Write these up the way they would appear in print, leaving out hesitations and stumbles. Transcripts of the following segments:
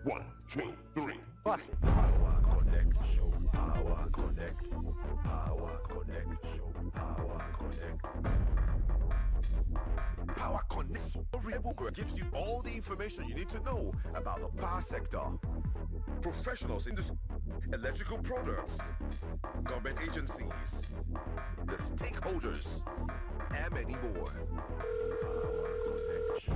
1, 2, 3, bust. Power Connect Show. Power Connect. Power Connect Show. Power Connect. Power Connect gives you all the information you need to know about the power sector, professionals in the electrical products, government agencies, the stakeholders, and many more. Power Connect Show.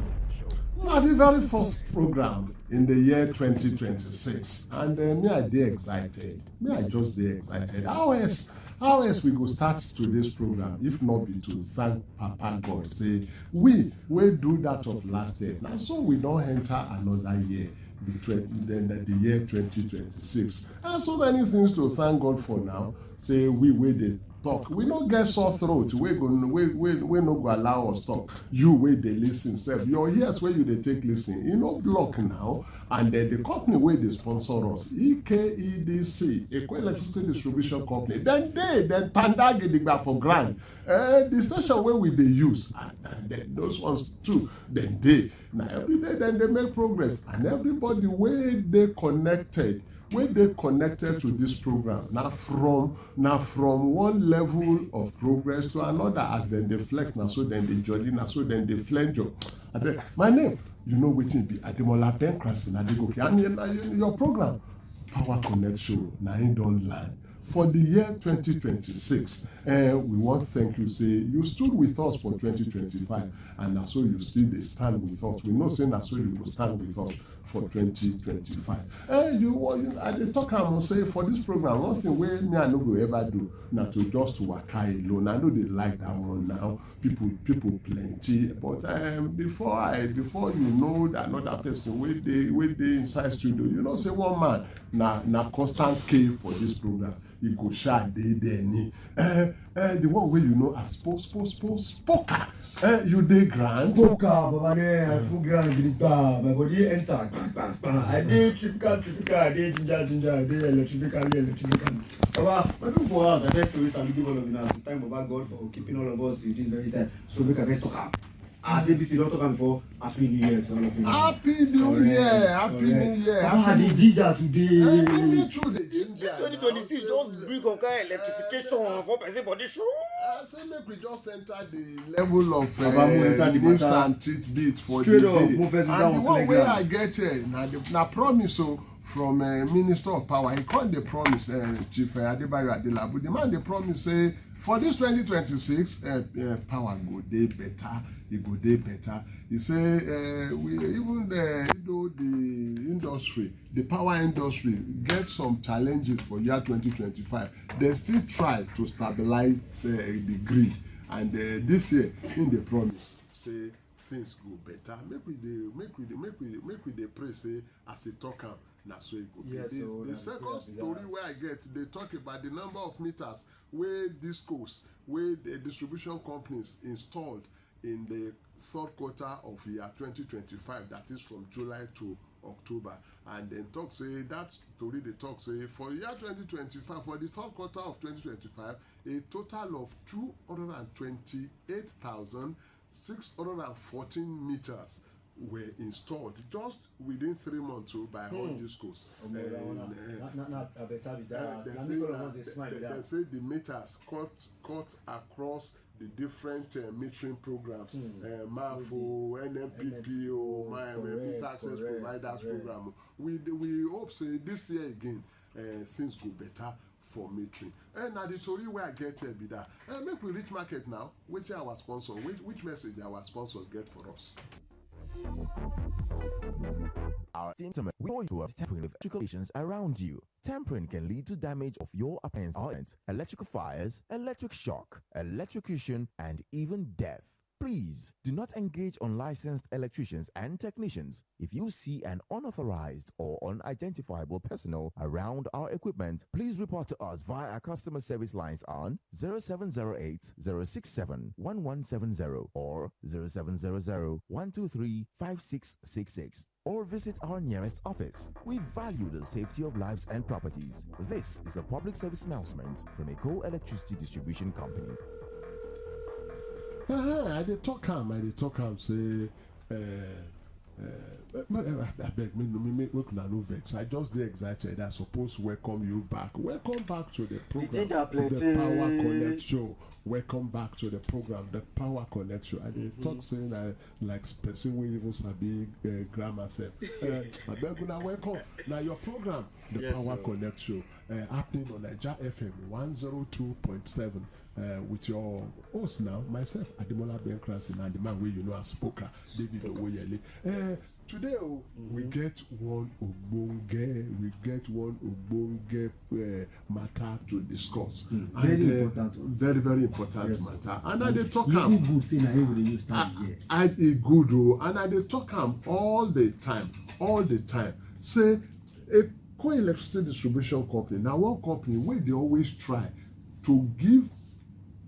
Now, the very first program in the year 2026, and me I dey excited. Me I just dey excited. How else we go start to this program if not be to thank Papa God? Say we do that of last year. Now so we don't enter another year. The year 2026, and so many things to thank God for now. Say we dey talk, we no get sore throat, we no go allow us talk. You wey dey listen sef, your ears wey you dey take listen, e no block now. And the company wey dey sponsor us, EKEDC, Eko Electricity Distribution Company, dem tanda gidigba for ground. The station wey we dey use, and then those ones too, dem dey. Now every day dem dey make progress, and everybody wey dey connected to this program na from one level of progress to another. As dem dey flex, na so dem dey jolly, na so dem dey flenjo. Abeg, my name, you know wetin be Ademola Penkranson Adegoke. And your program Power Connect Show na im don land for the year 2026. We want to thank you. Say you stood with us for 2025, and na so you still dey stand with us. We know say na so you go stand with us for 2025. I dey talk am say for this program, one thing wey me I no go ever do na to just waka alone. I no dey like that one now. People plenty, but before you know that another person wey dey inside studio, you know say one man na constant K for this program. He go sha dey there ni. The one wey you know as spoker. You dey grand. Spoker, Baba there, I full grand gidigba. My body enter. I dey typical. I dey ginger. I dey electrical. Baba, I do for us. I best to and give all of you now. Thank Baba God for keeping all of us to this very time. So make a best talk am. As ABC don't talk am before, Happy New Year to all of you. Happy New Year. Baba, the ginger today. Me too, the ginger. This 2026 just bring on kind of electrification for person body show. Say make we just enter the level of nips and tidbit for straight the up, day. move it And down the one wey I get here na promise from Minister of Power. He called the promise Chief Adebayo Adelabu. The man dey promise say for this 2026 power go dey better. E go dey better. He say we even though the power industry get some challenges for year 2025, they still try to stabilize the grid. And this year in the promise say things go better. Make we dey pray say as e talk am na so e go be. Yes, The second story wey I get, they talk about the number of meters wey discos, wey the distribution companies installed in the third quarter of year 2025, that is from July to October. And then talk say that story they talk say for year 2025, for the third quarter of 2025, a total of 228,614 meters were installed just within 3 months by all discos. They say the meters cut across the different metering programs, MAFO, NMPPO, Meter Access Providers Program. We hope say this year again things go better for metering. And now the story where I get here be that make we reach market now. Which our sponsor, which message our sponsors get for us? Our symptom, we know you have tampering with electrical stations around you. Tampering can lead to damage of your appliance, electrical fires, electric shock, electrocution, and even death. Please do not engage unlicensed electricians and technicians. If you see an unauthorized or unidentifiable personnel around our equipment, please report to us via our customer service lines on 0708 067 1170 or 0700 123 5666. Or visit our nearest office. We value the safety of lives and properties. This is a public service announcement from Eko Electricity Distribution Company. I dey talk am say I beg me no vex. I just dey excited. I suppose welcome you back. Welcome back to the program, the Power Connect Show. Welcome back to the program, the Power Connect Show. I dey talk saying like person wey even sabi grammar sef. I beg una welcome. Now your program, the Power Connect Show, happening on Naija FM 102.7. With your host now, myself, Ademola Benkransi, and the man where you know as Spoker, David Owoyele. Today we get one ogbonge matter to discuss. Very important. Very important matter. And I dey talk am. Good thing I will use time here. I good and I dey talk am all the time. Say a co-electricity distribution company. Now one company where they always try to give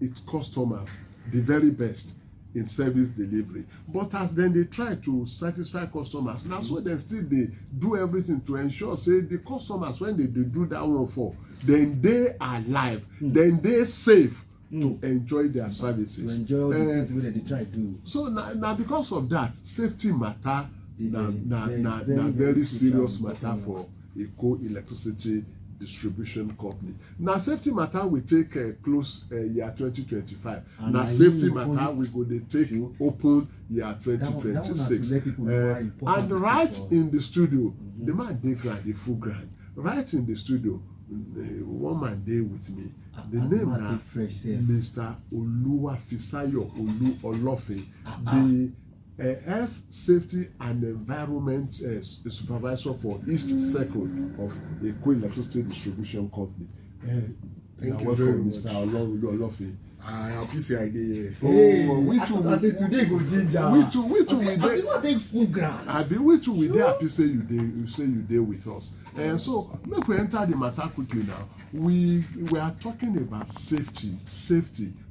its customers the very best in service delivery, but as then they try to satisfy customers, now so they still they do everything to ensure say the customers when they do that one for, then they are alive, then they safe to enjoy their services, to enjoy all the things that they try to do. So now because of that, safety matter na very serious matter for a co-electricity distribution company. Now safety matter we take close year 2025. Now safety matter we go dey take open year 2026. And right in the studio, the man dey grand, the full grand. Right in the studio, one man dey with me. The name na Mr. Oluwafisayo Olofe, the Health, Safety and Environment Supervisor for East Circle of a co-electricity distribution company. Thank you very much, Mr. Olofe. I happy say I dey here. We too today go ginger. We too we dey full ground. Abi we too we dey happy say you dey with us. And so make we enter the matter quickly now. We are talking about safety,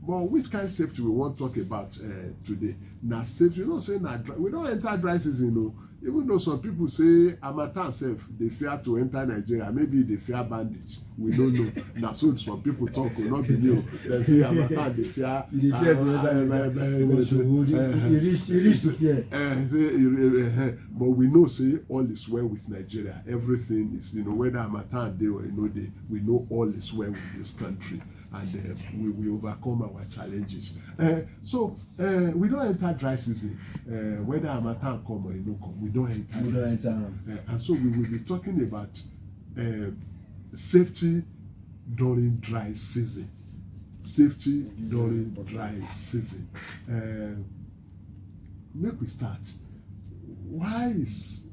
but which kind of safety we want to talk about today? Now safety, you know, say we don't enter dry season, no. Even though some people say Harmattan self they fear to enter Nigeria, maybe they fear bandits. We don't know. Now so some people talk will not be new. They say Harmattan they fear. You reach to fear. But we know say all is well with Nigeria. Everything is, you know, whether Harmattan day or no day, we know all is well with this country. And we overcome our challenges. So we don't enter dry season. Whether Harmattan come or no come, we don't enter. And so we will be talking about safety during dry season. Safety during dry season. Make we start. Why is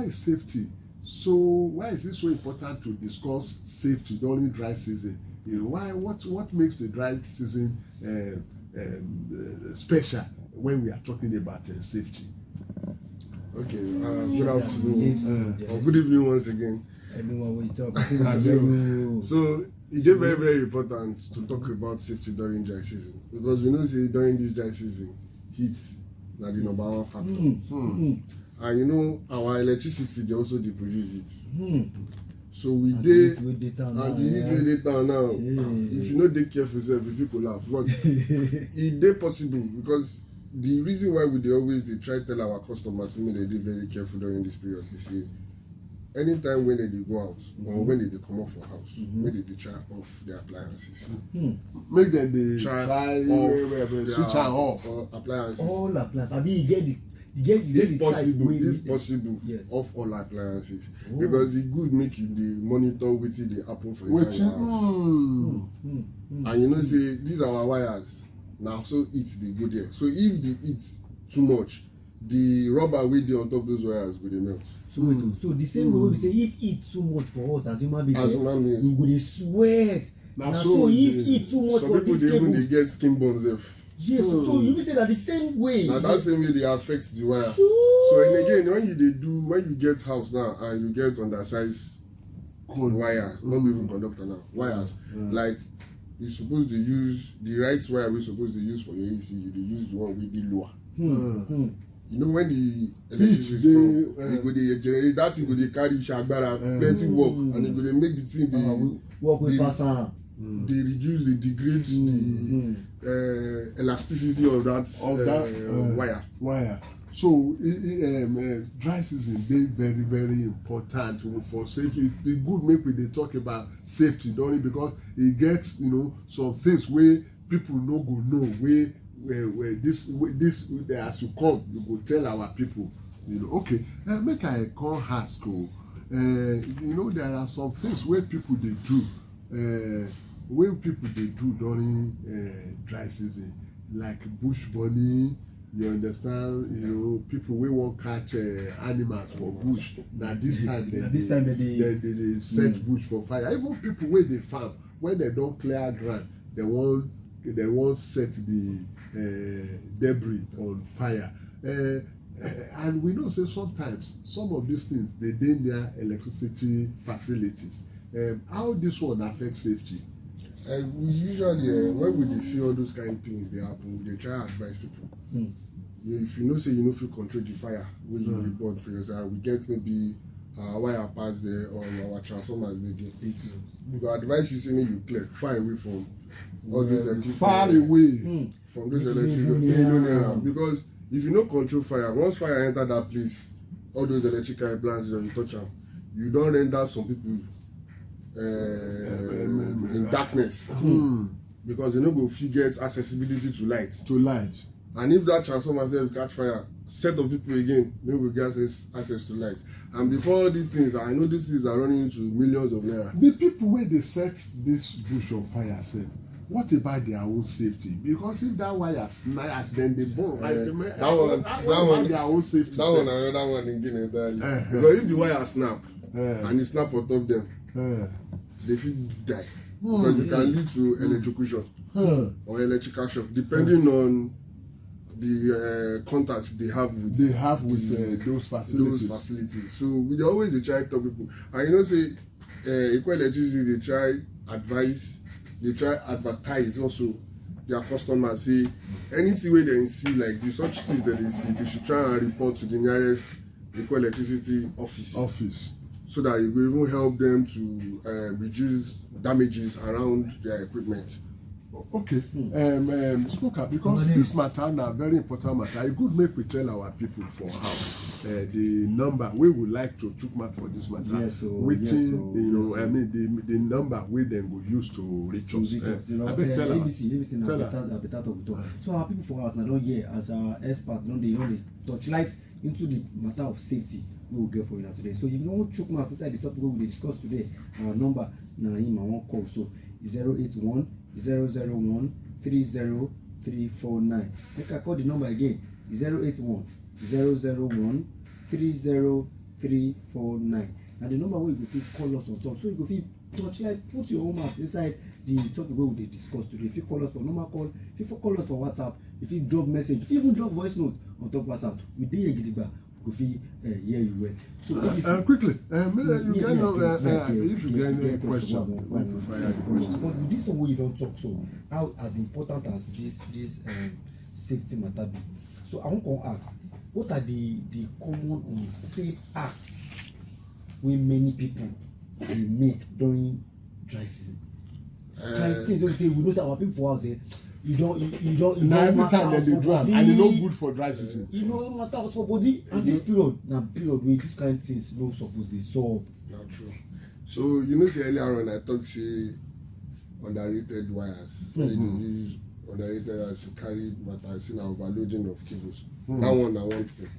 safety so? Why is it so important to discuss safety during dry season? You know, why? What makes the dry season special when we are talking about safety? Okay, good afternoon or good evening once again. Everyone will talk. So it is very, very important to talk about safety during dry season, because we know say during this dry season, heat is the number one factor. And you know our electricity they also produce it. So we dey and the heat wey dey down now. If you no dey careful yourself, you fit collapse. But it dey possible, because the reason why we dey always dey try tell our customers make they dey very careful during this period be say anytime when they dey go out or when they dey comot for house, make they dey try off their appliances. Make them dey try switch am off. Appliances. All appliances. I mean, if possible, yes. Off all appliances. Because it good make you dey monitor wetin dey happen for inside your house. And you know say these are our wires. Now so heat dey go there. So if the heat too much, the rubber wey dey on top those wires go dey melt. So the same way we say if heat too much for us as human beings, we go dey sweat. Now so if heat too much for this cable, some people dey even get skin burns. Yes, so you mean say that the same way. Now that same way they affect the wire. So and again, when you get house now and you get undersized wire, not even conductor now, wires, like you supposed to use the right wire we supposed to use for your AC, you dey use the one with the lower. You know when the electricity come, you go dey generate that thing, go dey carry shagbara, plenty work, and you go dey make the thing work with person. They reduce, they degrade the elasticity of that wire. So dry season dey very very important for safety. E good make we dey talk about safety during, because e get some things wey people no go know wey this as you come you go tell our people. Okay, make I come ask o. There are some things wey people dey do during dry season, like bush burning. You understand? People wey wan catch animals for bush. Na this time they set bush for fire. Even people wey dey farm, when they don clear ground, they wan set the debris on fire. And we know say sometimes some of these things dey near electricity facilities. How this one affect safety? We usually when we dey see all those kind of things dey happen, we dey try advise people. If you know say you no fit control the fire wey you dey burn for yourself, we get maybe our wire parts there or our transformers dey there, we go advise you say make you clear far away from all those electric, far away from those electric, because if you no control fire, once fire enter that place, all those electrical appliances and you touch am, you don render some people in darkness, because they no go fit get accessibility to light. And if that transformer sef catch fire, set of people again no go get access to light. And before these things, I know these things are running into millions of naira. The people wey dey set this bush on fire sef, what about their own safety? Because if that wire snap as dem dey burn, that one their own safety. That one another one again entirely. Because if the wire snap and e snap on top them, they fit die. Because it can lead to electrocution or electrical shock, depending on the contacts they have with those facilities. So we always dey try tell people, and say Eco Electricity dey try advise, they try advertise also their customers, say anything wey dem see like this, such things that they see, they should try and report to the nearest Eco Electricity office, so that it will even help them to reduce damages around their equipment. Okay, Smoker, because this matter na very important matter, e good make we tell our people for house the number wey we like to chook mouth for this matter. The number wey dem go use to reach us. ABC na better talk. So our people for house na don hear as our expert don dey touch light into the matter of safety we will get for you today. So if you wan chook mouth inside the topic we will discuss today, our number na him I wan call, so 081-001-30349. Make I call the number again, 081-001-30349. Now the number where you go fit call us on top, so you go fit touch like put your own mouth inside the topic wey we dey discuss today. If you call us for normal call, if you call us for WhatsApp, if you drop message, if you even drop voice note on top WhatsApp, we dey here gidigba, go fit hear you well. So quickly, if you get any question, but with this one wey you don talk, so how as important as this safety matter be, so I wan come ask, what are the common unsafe acts wey many people dey make during dry season? Kind things wey say we know say our people for house you don't every time dem dey do am, and e no good for dry season. Master house for body, and this period na period wey this kind things no suppose dey sup. Na true. So say earlier on I talk say underrated wires, when they dey use underrated wires to carry matter, say na overloading of cables. That one na one thing.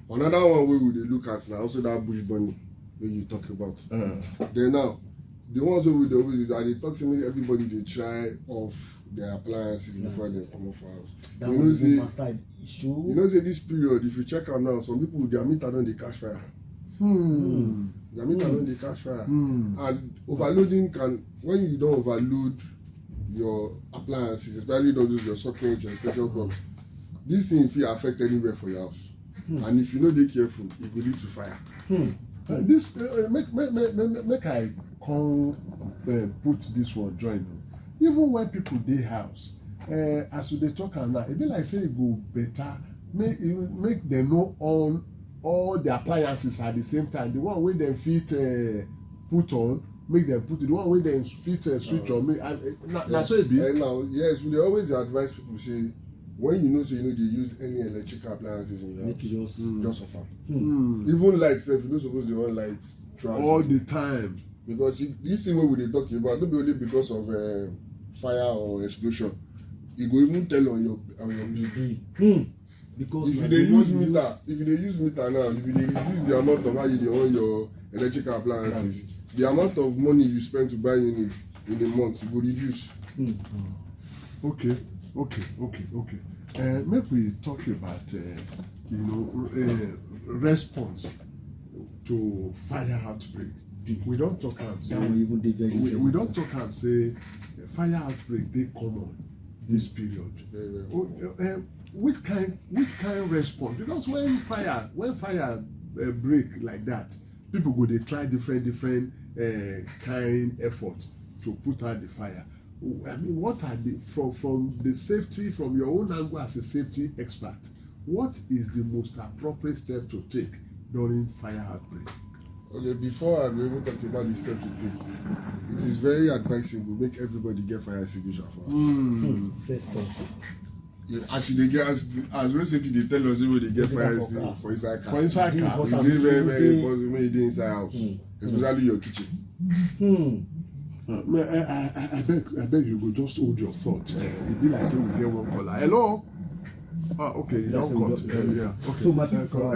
Another one wey we dey look at na also that bush burning wey you talk about. Then now the ones wey we dey always do, I dey talk say make everybody dey try off their appliances before they come off house. Say this period, if you check out now, some people their meter don dey catch fire. Their meter don dey catch fire. And overloading when you don overload your appliances, especially those your sockets, your extension cords, this thing fit affect anywhere for your house. And if you no dey careful, it go lead to fire. This make I come put this one join. Even when people dey house, as we dey talk am now, e be like say e go better make dem no on all the appliances at the same time. The one wey dem fit put on, make dem put it. The one wey dem fit switch on, make na so e be. Now, yes, we dey always advise people say when you know say you know dey use any electrical appliances in your Make you house just- just off am even light sef you no suppose dey on light throughout all the day. the time. Because this thing wey we dey talk about no be only because of fire or explosion e go even tell on your bill. Because If na you the dey use one meter if you dey use meter now if you dey reduce the amount of how you dey on your electrical appliances the amount of money you spend to buy unit in a month go reduce. Okay. Make we talk about response to fire outbreak. We don talk am say that one even dey very we don talk am say fire outbreak dey common this period. Very. Which kind response? Because when fire break like that, people go dey try different kind effort to put out the fire. I mean, what are the from the safety, from your own angle as a safety expert, what is the most appropriate step to take during fire outbreak? Okay, before I go even talk about the step to take, it is very advisable make everybody get fire extinguisher for us. first off. Actually, they get as road safety dey tell us wey dey get fire extinguisher for inside car. For inside car. It's very important make e dey inside house, especially your kitchen. I beg you go just hold your thought. It be like say we get one caller. Hello. Okay, you don't cut. Yeah. Okay. So my people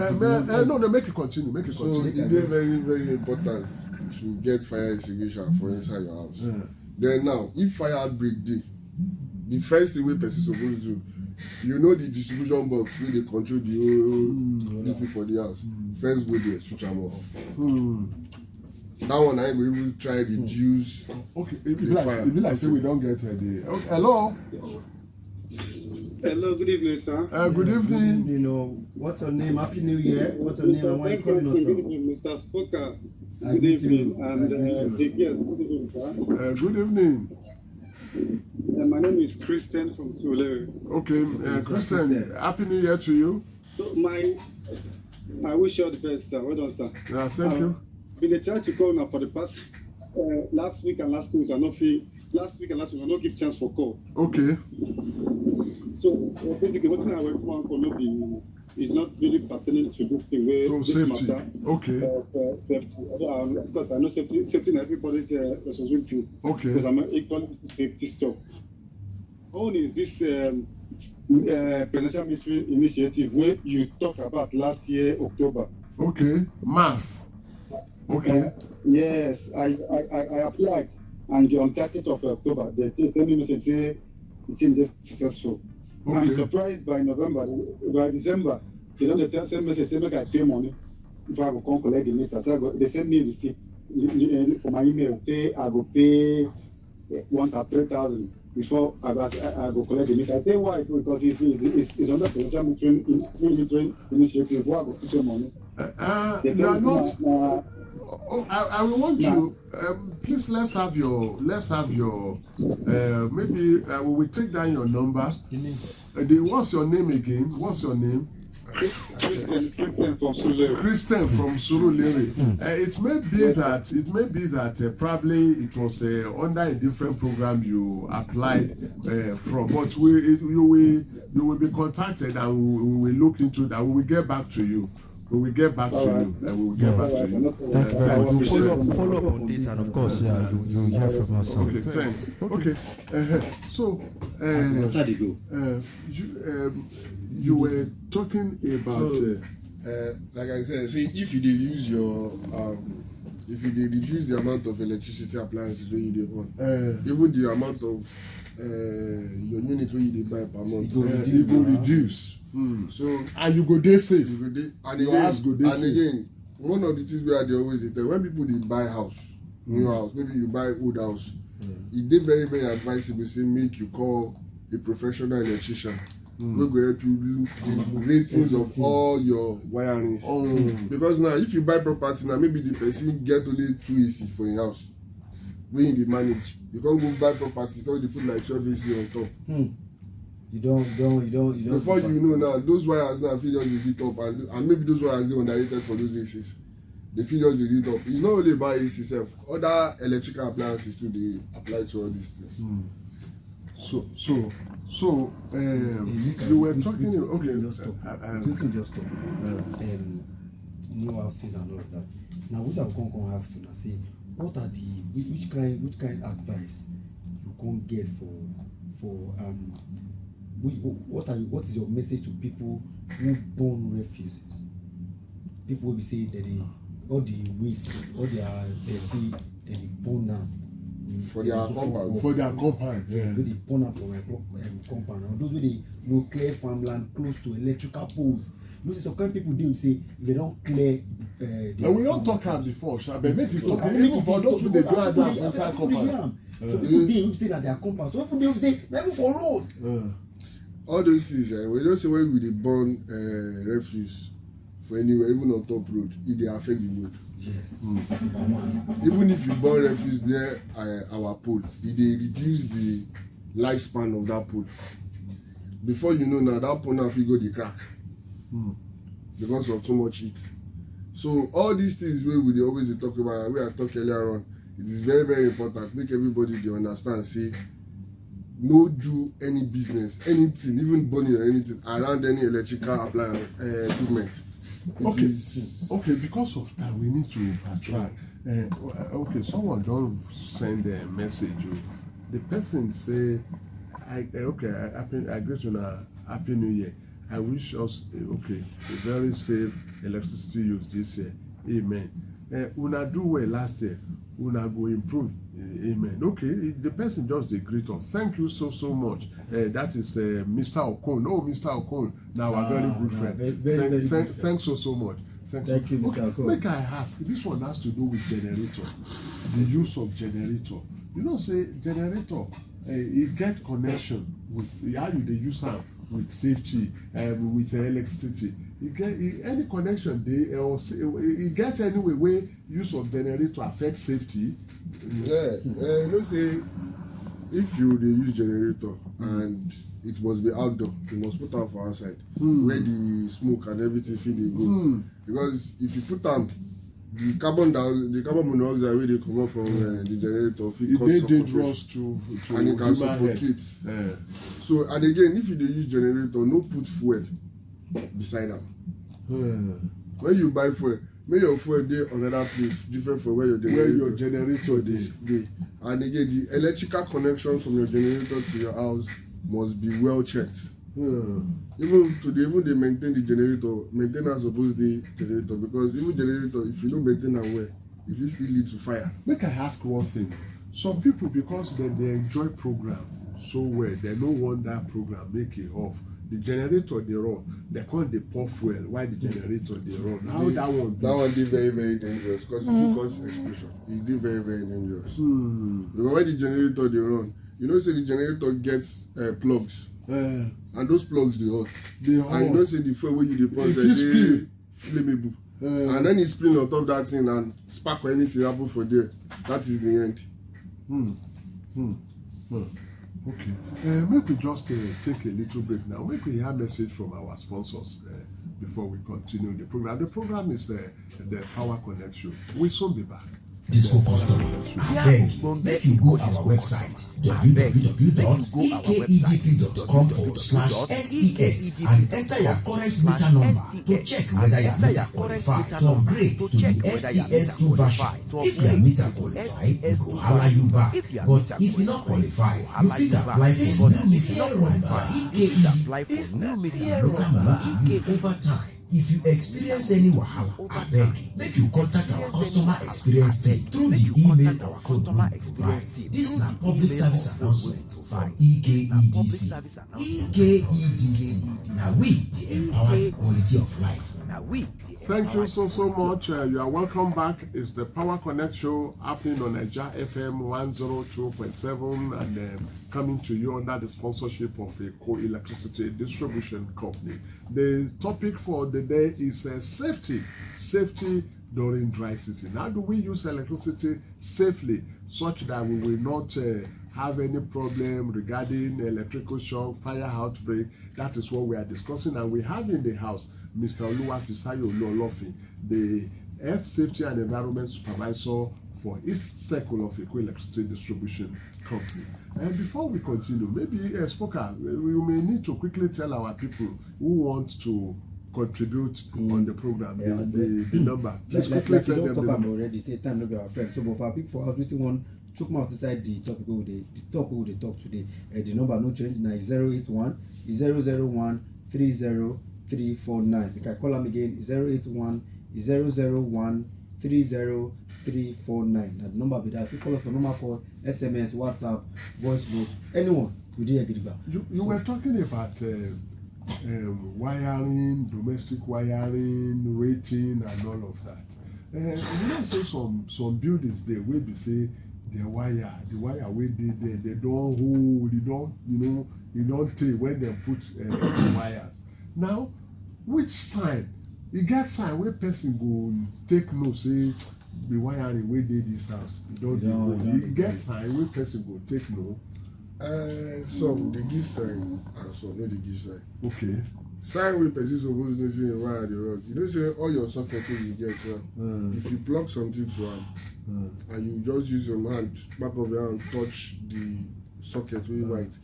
no, make it continue. Make it So continue. it dey very important to get fire extinguisher for inside your house. Then now, if fire outbreak dey, the first thing wey person suppose do, you know the distribution box wey dey control the whole this thing for the house. First go there, switch am off. That one I go even try reduce. Okay, it be like say we don't get the. Okay, hello. Hello, good evening, sir. Good evening. you know, what's your name? Happy New Year. What's your name and where you calling us Good from? evening, Mr. Spoker. I Good greet you. evening, and I greet you. the guest. Good evening, sir. Good evening. My name is Christian from Tulare. Okay, Christian. Happy New Year to you. So I wish you all the best, sir. Well done, sir. Thank you. Been trying to call now for the past last week and last 2 weeks. Last week and last week I no give chance for call. Okay. So basically, what I work for no be is not really pertaining to this thing where So this safety. matter. Okay. Safety. Because I know safety na everybody's responsibility. Okay. Because I'm equal safety stuff. One is this presidential military initiative where you talked about last year October. Okay. Math. Okay. Yes, I applied, and on 30th of October, they sent me message say the team is successful. Okay. I'm surprised by December, they don't send message say make I pay money before I go come collect the meter. So they send me receipt for my email say I go pay 3,000 before I go collect the meter. I say why? Because it's under presidential military initiative. Why I go pay money? You are not. I will want you. Please let's have your. Maybe we will take down your number. What's your name again? What's your name? Christian from Surulere. Christian from Surulere. It may be that probably it was under a different program you applied from, but you will be contacted and we will look into that. We will get back to you. We will get back to you. And we will get back to you. Follow up on this, and of course, you hear from us. Okay, thanks. Okay, so you were talking about. Like I said, see if you dey use your if you dey reduce the amount of electricity appliances wey you dey on, even the amount of your unit wey you dey buy per month, it go reduce. So And you go dey safe. you go dey and Your house go dey safe. again one of the things wey I dey always dey tell when people dey buy house, new house, maybe you buy old house, e dey very advisable say make you call a professional electrician wey go help you look the ratings of all your wirings. Because now if you buy property now maybe the person get only 2 AC for im house wey him dey manage, you come go buy property come dey put like 12 AC on top. You don't. Before you know now, those wires now fit just dey heat up and maybe those wires dey underrated for those ACs. They fit just dey heat up. It's not only about AC sef, other electrical appliances too dey apply to all these things. So you were talking. Okay. Just stop. New houses and all of that. Now, what I can ask you, say, what are the which kind advice you can get what is your message to people who burn refuses? People will be saying that all the waste, all their dirty, they burn down. For their compound. For their compound. Yeah. They burn out for compound. And those where they clear farmland close to electrical poles. You see, some kind of people they will say if they don't clear. And we don't talk about before, but make it stop. Even for those who they do have inside compound. So people they will say that they are compound. So people they will say never for road. All those things, we don't say when we dey burn refuse for anywhere, even on top road, it dey affect the road. Yes. Even if you burn refuse near our pole, it dey reduce the lifespan of that pole. Before you know now, that pole now fit go dey crack because of too much heat. So all these things wey we dey always dey talk about, and wey I talk earlier on, it is very very important make everybody dey understand say no do any business, anything, even burning or anything around any electrical appliance equipment. Okay, because of that we need to backtrack. Okay, someone don send a message. The person say, I greet you na happy new year. I wish us a very safe electricity use this year. Amen. Una do well last year. Una go improve. Amen. Okay, the person just dey greet us. Thank you so much. That is Mr. Okon. Oh, Mr. Okon, now our very good friend. Thanks so much. Thank you, Mr. Okon. Make I ask, this one has to do with generator, the use of generator. You know, say generator, it get connection with how you dey use am with safety and with electricity. You get any connection dey or you get anyway where use of generator affect safety. You know say if you dey use generator and it must be outdoor, you must put am for outside where the smoke and everything fit dey go. Because if you put am, the carbon monoxide wey dey comot from the generator fit cause dangerous to and it can suffocate. So and again, if you dey use generator, no put fuel beside am. When you buy fuel, make your fuel dey another place different from where your generator dey. And again, the electrical connections from your generator to your house must be well checked. Even they maintain the generator, maintenance suppose dey generator, because even generator, if you no maintain am well, it fit still lead to fire. Make I ask one thing. Some people, because they enjoy program so well, they no want that program make it off. The generator dey run, they can't dey pour fuel while the generator dey run. How that one be? That one dey very very dangerous because if you cause explosion, it dey very very dangerous. Because when the generator dey run, you know say the generator gets plugs, and those plugs dey hot. And you know say the fuel wey you dey pour dey flammable, and then it spill on top that thing and spark or anything happen for there. That is the end. Okay, make we just take a little break now. Make we hear a message from our sponsors before we continue the program. The program is the Power Connection. We'll soon be back. Disco customer, abeg make you go our website www.ekedp.com/sts and enter your current meter number to check whether your meter qualify to upgrade to the STS2 version. If your meter qualify, we go holler you back. But if you not qualify, you fit apply for new meter by EKE. Meter money to you over time. If you experience any wahala, abeg make you contact our customer experience team through the email or phone we provide. This na public service announcement from EKEDC. EKEDC, na we dey empower the quality of life. Thank you so much. You are welcome back. It's the Power Connect show happening on Naija FM 102.7 and coming to you under the sponsorship of a co-electricity distribution company. The topic for the day is safety during dry season. How do we use electricity safely such that we will not have any problem regarding electrical shock, fire outbreak? That is what we are discussing, and we have in the house Mr. Oluwafisayo Olufin, the Health Safety and Environment Supervisor for East Circle of Eko Electricity Distribution Company. And before we continue, maybe Spoka, we may need to quickly tell our people who want to contribute on the program, the number. Please quickly tell them the number. Already say time no be our friend. So, but for our people, for us, we still want choke mouth inside the topic we dey talk today. The number no change. Now 081 001 30349. You can call them again 081 001 30349. That number be that. If you call us for normal call, SMS, WhatsApp, voice note, anyone, we did agree about. You were talking about wiring, domestic wiring, rating, and all of that. You know, say some buildings there will be say the wire wey dey there, they don't hold, you don't take when they put the wires. Now, which sign? You get sign where person go take note say the wiring wey dey this house, you get sign where person go take note. Some they give sign and some no they give sign. Okay. Sign wey person suppose know say the wire dey rot. You know say all your sockets wey you get if you plug something to am and you just use your hand, back of your hand, touch the socket wey white.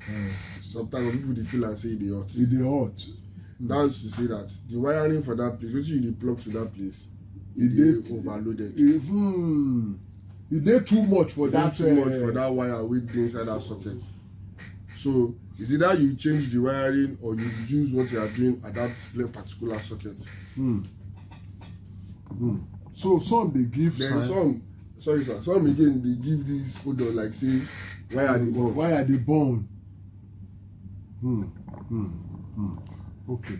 Sometimes people dey feel and say e dey hot. E dey hot. That's to say that the wiring for that place, wetin you dey plug to that place, e dey overloaded. E dey too much for that. Too much for that wire wey dey inside that socket. So it's either you change the wiring or you use what you are doing at that particular socket. So some they give then some again they give this odor like say wire dey burn. Wire dey burn. Okay.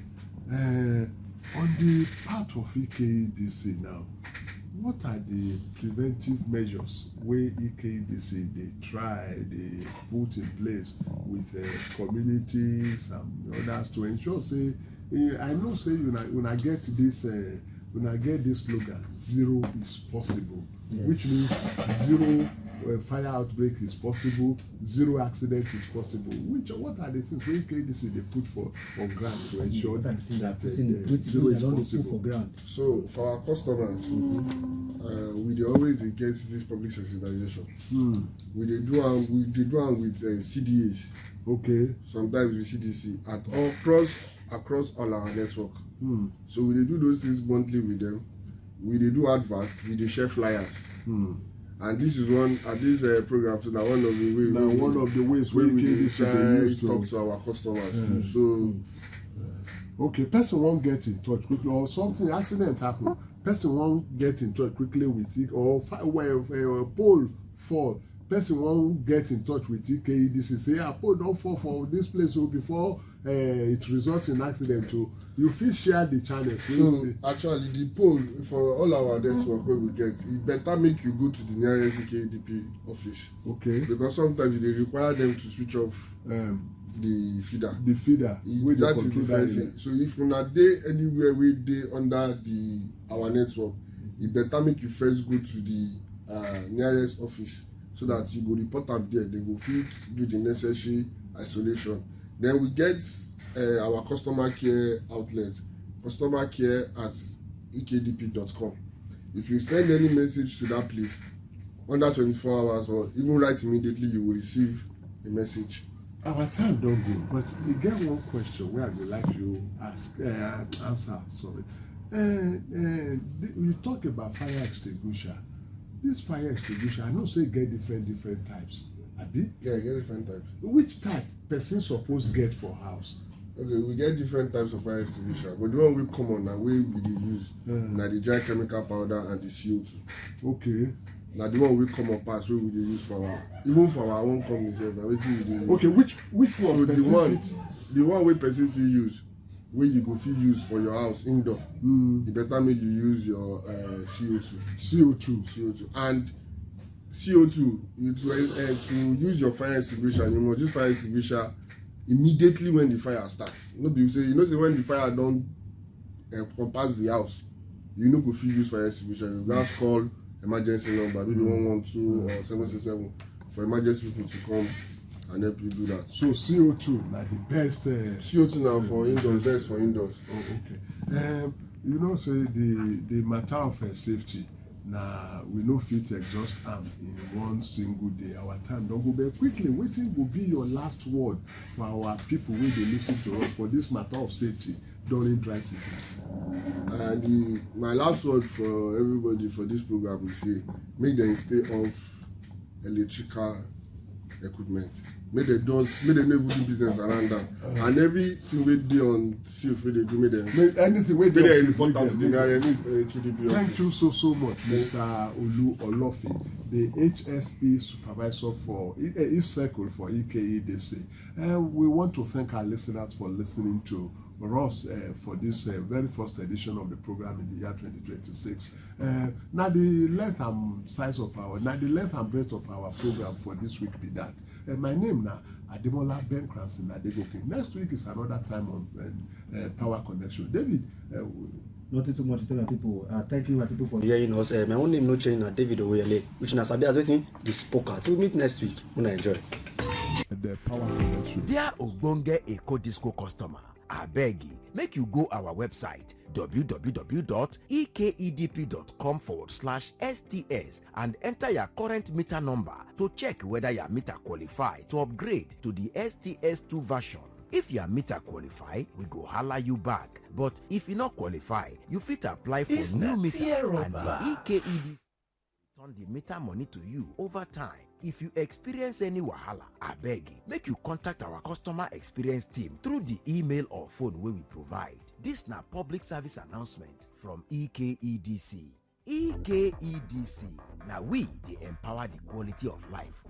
On the part of EKDC now, what are the preventive measures wey EKDC they put in place with communities and others to ensure say I know say when I get this slogan, zero is possible, which means zero fire outbreak is possible, zero accident is possible. What are the things wey EKDC they put on ground to ensure that zero is possible? So for our customers, we dey always get this public sensitization. We dey do am with CDAs. Okay. Sometimes with CDC across all our network. So we dey do those things monthly with them. We dey do adverts. We dey share flyers. And this is one at this program too. Now one of the ways where we dey talk to our customers too. So. Okay, person won't get in touch quickly or something accident happen. Person won't get in touch quickly with it or pole fall. Person won't get in touch with EKDC say pole don't fall for this place so before it results in accident too. You fit share the channels. So actually the pole for all our network wey we get, it better make you go to the nearest EKDP office. Okay. Because sometimes they require them to switch off the feeder. The feeder. That is the first thing. So if una dey anywhere wey dey under our network, it better make you first go to the nearest office so that you go report am there. They go fit do the necessary isolation. Then we get our customer care outlet, customercare@ekdp.com. If you send any message to that place under 24 hours or even write immediately, you will receive a message. Our time don't go, but you get one question where I would like you answer. Sorry. You talk about fire extinguisher. This fire extinguisher, I know say get different types. Abi? Yeah, get different types. Which type person suppose get for house? Okay, we get different types of fire extinguisher, but the one we common now we dey use na the dry chemical powder and the CO2. Okay. Na the one we common pass wey we dey use for our own company sef na wetin we dey use. Okay, which one? So the one wey person fit use, wey you go fit use for your house indoor. E better make you use your CO2. CO2 and CO2 to use your fire extinguisher, you must use fire extinguisher immediately when the fire starts. No be say say when the fire don compass the house, you no go fit use fire extinguisher. You gats call emergency number, maybe 112 or 767 for emergency people to come and help you do that. So CO2 na the best. CO2 now for indoors, best for indoors. Oh, okay. You know, say the matter of safety. Now we no fit exhaust am in one single day. Our time don go, but quickly, wetin go be your last word for our people wey dey listen to us for this matter of safety during dry season? And my last word for everybody for this program is say make dem stay off electrical equipment. Make dem no even do business around that. And everything wey dey on safe wey dey do, make dem anything wey dey report am to the nearest KDP office. Thank you so much, Mr. Olu Olofi, the HSE supervisor for East Circle for EKEDC. We want to thank our listeners for listening to us for this very first edition of the program in the year 2026. Now the length and size of the length and breadth of our program for this week be that. My name now Ademola Ben Cranston Adegoke. Next week is another time on Power Connection. David. Nothing too much to tell my people. Thank you, my people, for hearing us. My own name no change na David Oyele, which na sabi as wetin the spoker. Till meet next week. Una enjoy. The Power Connection. Dear Ogbonge Eco Disco customer, I beg you, make you go our website www.ekedp.com/STS and enter your current meter number to check whether your meter qualify to upgrade to the STS2 version. If your meter qualify, we go holla you back. But if you not qualify, you fit apply for new meter and the EKEDC return the meter money to you over time. If you experience any wahala, I beg you, make you contact our customer experience team through the email or phone wey we provide. This na public service announcement from EKEDC. EKEDC, now we dey empower the quality of life